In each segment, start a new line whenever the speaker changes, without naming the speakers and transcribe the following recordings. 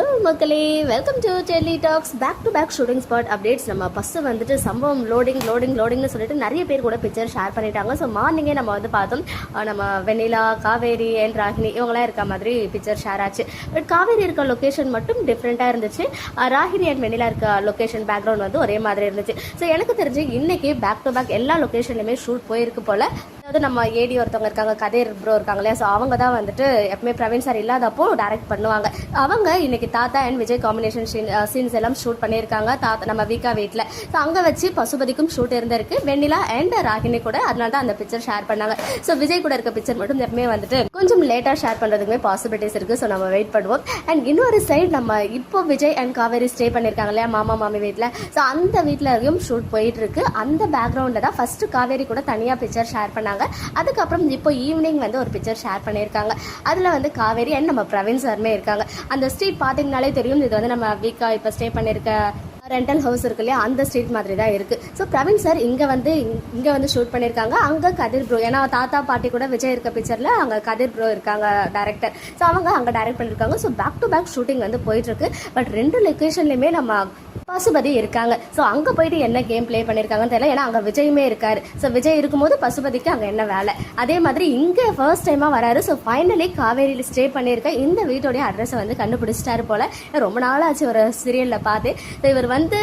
Hello மக்களே, welcome to Delhi talks. Back to back shooting spot updates. நம்ம first வந்துட்டு சம்பவம் லோடிங்னு சொல்லிட்டு நிறைய பேர் கூட பிக்சர் ஷேர் பண்ணிட்டாங்க. ஸோ மார்னிங்கே நம்ம வந்து பார்த்தோம், நம்ம வெண்ணிலா, காவேரி அண்ட் ராகினி இவங்களாம் இருக்க மாதிரி பிக்சர் ஷேர் ஆச்சு. பட் காவேரி இருக்க லொக்கேஷன் மட்டும் டிஃப்ரெண்ட்டாக இருந்துச்சு. ராகினி அண்ட் வெண்ணிலா இருக்க லொக்கேஷன் பேக்ரவுண்ட் வந்து ஒரே மாதிரி இருந்துச்சு. ஸோ எனக்கு தெரிஞ்சு இன்னைக்கு பேக் டு பேக் எல்லா லொக்கேஷன்லையுமே ஷூட் போயிருக்கு போல். அதாவது நம்ம ஏடி ஒருத்தவங்க இருக்காங்க, கதிர் ப்ரோ இருக்காங்க இல்லையா, ஸோ அவங்க தான் வந்துட்டு எப்பவுமே பிரவீன் சார் இல்லாதப்போ டைரக்ட் பண்ணுவாங்க. அவங்க இன்னைக்கு தாத்தா அண்ட் விஜய் காம்பினேஷன் சீன்ஸ் எல்லாம் ஷூட் பண்ணியிருக்காங்க. தாத்தா நம்ம வீக்கா வீட்டில், ஸோ அங்கே வச்சு பசுபதிக்கும் ஷூட் இருந்திருக்கு, வெண்ணிலா அண்ட் ராகினி கூட. அதனால தான் அந்த பிக்சர் ஷேர் பண்ணாங்க. ஸோ விஜய் கூட இருக்க பிக்சர் மட்டும் எப்பவுமே வந்துட்டு கொஞ்சம் லேட்டாக ஷேர் பண்ணுறதுக்குமே பாசிபிலிட்டிஸ் இருக்குது. ஸோ நம்ம வெயிட் பண்ணுவோம். அண்ட் இன்னொரு சைடு நம்ம இப்போ விஜய் அண்ட் காவேரி ஸ்டே பண்ணியிருக்காங்க இல்லையா மாமா மாமி வீட்டில், ஸோ அந்த வீட்டிலையும் ஷூட் போயிட்டு இருக்கு. அந்த பேக்ரவுண்டில் தான் ஃபர்ஸ்ட் காவேரி கூட தனியாக பிக்சர் ஷேர் பண்ணாங்க. அதுக்கப்புறம் இப்போ ஈவினிங் வந்து ஒரு பிக்சர் ஷேர் பண்ணியிருக்காங்க. அதில் வந்து காவேரி அண்ட் நம்ம பிரவீன் சாருமே இருக்காங்க. அந்த ஸ்ட்ரீட் பார்த்தீங்கனாலே தெரியும், இது வந்து நம்ம வீக்கா இப்போ ஸ்டே பண்ணியிருக்க ரெண்டல் ஹவுஸ் இருக்கு இல்லையா, அந்த ஸ்ட்ரீட் மாதிரி தான் இருக்கு. ஸோ பிரவீன் சார் இங்கே வந்து ஷூட் பண்ணியிருக்காங்க. அங்கே கதிர் ப்ரோ, ஏன்னா தாத்தா பாட்டி கூட விஜய் இருக்க பிக்சரில் அங்கே கதிர் ப்ரோ இருக்காங்க டைரக்டர். ஸோ அவங்க அங்கே டைரக்ட் பண்ணியிருக்காங்க. So back to back shooting வந்து போயிட்டு இருக்கு. பட் ரெண்டு லொக்கேஷன்லையுமே நம்ம பசுபதி இருக்காங்க. ஸோ அங்கே போயிட்டு என்ன கேம் பிளே பண்ணியிருக்காங்கன்னு தெரியல, ஏன்னா அங்கே விஜயுமே இருக்காரு. ஸோ விஜய் இருக்கும்போது பசுபதிக்கு அங்கே என்ன வேலை. அதே மாதிரி இங்கே ஃபர்ஸ்ட் டைமாக வராரு. ஸோ ஃபைனலி காவேரியில் ஸ்டே பண்ணியிருக்க இந்த வீட்டோடைய அட்ரஸை வந்து கண்டுபிடிச்சிட்டாரு போல. ரொம்ப நாளாச்சு ஒரு சீரியலில் பார்த்து. ஸோ இவர் வந்து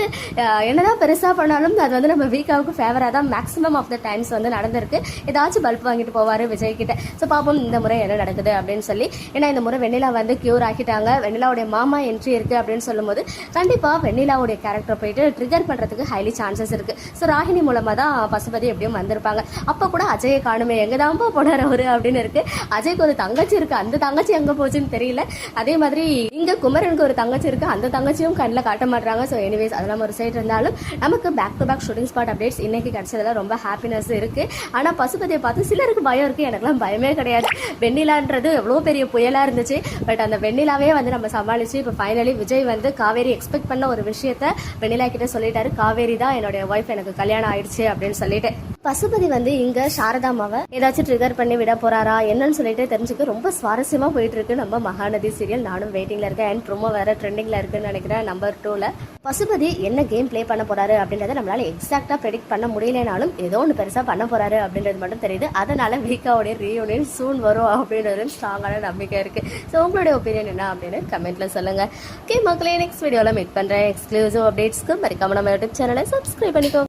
என்னதான் பெருசாக பண்ணாலும் அது வந்து நம்ம வீக்காவுக்கு ஃபேவராக தான் மேக்ஸிமம் ஆஃப் த டைம்ஸ் வந்து நடந்திருக்கு. ஏதாச்சும் பல்ப் வாங்கிட்டு போவார் விஜய் கிட்ட. ஸோ பார்ப்போம் இந்த முறை என்ன நடக்குது அப்படின்னு சொல்லி. ஏன்னா இந்த முறை வெண்ணிலா வந்து கியூர் ஆக்கிட்டாங்க. வெண்ணிலாவுடைய மாமா என்ட்ரி இருக்குது அப்படின்னு சொல்லும்போது கண்டிப்பாக வெண்ணிலாவுடைய கேரக்டர் போயிட்டு ட்ரிகர் பண்ணுறதுக்கு ஹைலி சான்சஸ் இருக்குது. ஸோ ராகினி மூலமாக தான் பசுபதி எப்படியும் வந்திருப்பாங்க. அப்போ கூட அஜயை காணுமே, எங்கே தான் போனார் அவரு அப்படின்னு இருக்கு. அஜய்க்கு ஒரு தங்கச்சி இருக்கு, அந்த தங்கச்சி எங்கே போச்சுன்னு தெரியல. அதே மாதிரி இங்கே குமரனுக்கு ஒரு தங்கச்சி இருக்கு, அந்த தங்கச்சியும் கண்ணில் காட்ட மாட்டாங்க. ஸோ எனிவேஸ் அதெல்லாம் ஒரு சைட் இருந்தாலும் நமக்கு back to back shooting spot updates இன்னைக்கு கிடைச்சதுல ரொம்ப ஹாப்பினஸ் இருக்கு. ஆனால் பசுபதியை பார்த்து சிலருக்கு பயம் இருக்கு. எனக்குலாம் பயமே கிடையாது. வெண்ணிலான்றது எவ்வளோ பெரிய புயலாக இருந்துச்சு. பட் அந்த வெண்ணிலாவே வந்து நம்ம சமாளிச்சு இப்போ ஃபைனலி விஜய் வந்து காவேரி எக்ஸ்பெக்ட் பண்ண ஒரு விஷயத்த வெண்ணிலா கிட்ட சொல்லிட்டாரு. காவேரி தான் என்னுடைய ஒய்ஃப், எனக்கு கல்யாணம் ஆயிடுச்சு அப்படின்னு சொல்லிட்டு. பசுபதி வந்து இங்க சாரதாமாவை ஏதாச்சும் ட்ரிகர் பண்ணி விட போறாரா என்னன்னு சொல்லிட்டு தெரிஞ்சுக்க ரொம்ப சுவாரஸ்யமா போயிட்டு இருக்கு நம்ம மகாநதி சீரியல். நானும் வெயிட்டிங்ல இருக்கேன். அண்ட் ப்ரோமோ வேற ட்ரெண்டிங்ல இருக்குன்னு நினைக்கிறேன். நம்பர் 2ல பசுபதி என்ன கேம் பிளே பண்ண போறாரு அப்படின்றத நம்மளால எக்ஸாக்டா ப்ரெடிக்ட் பண்ண முடியலனாலும் ஏதோ ஒன்று பெருசா பண்ண போறாரு அப்படின்றது மட்டும் தெரியுது. அதனால வீக்காவுடைய ரீயூனியன் சூன் வரும் அப்படின்றது ஸ்ட்ராங்கான நம்பிக்கை இருக்கு. ஸோ உங்களுடைய ஒப்பீனியன் என்ன அப்படின்னு கமெண்ட்ல சொல்லுங்க. ஓகே மக்களே, நெக்ஸ்ட் வீடியோல மீட் பண்றேன். எக்ஸ்க்ளூசிவ் அப்டேட்ஸ்க்கு மறக்காம நம்ம யூடியூப் சேனலை சப்ஸ்கிரைப் பண்ணிக்கோ.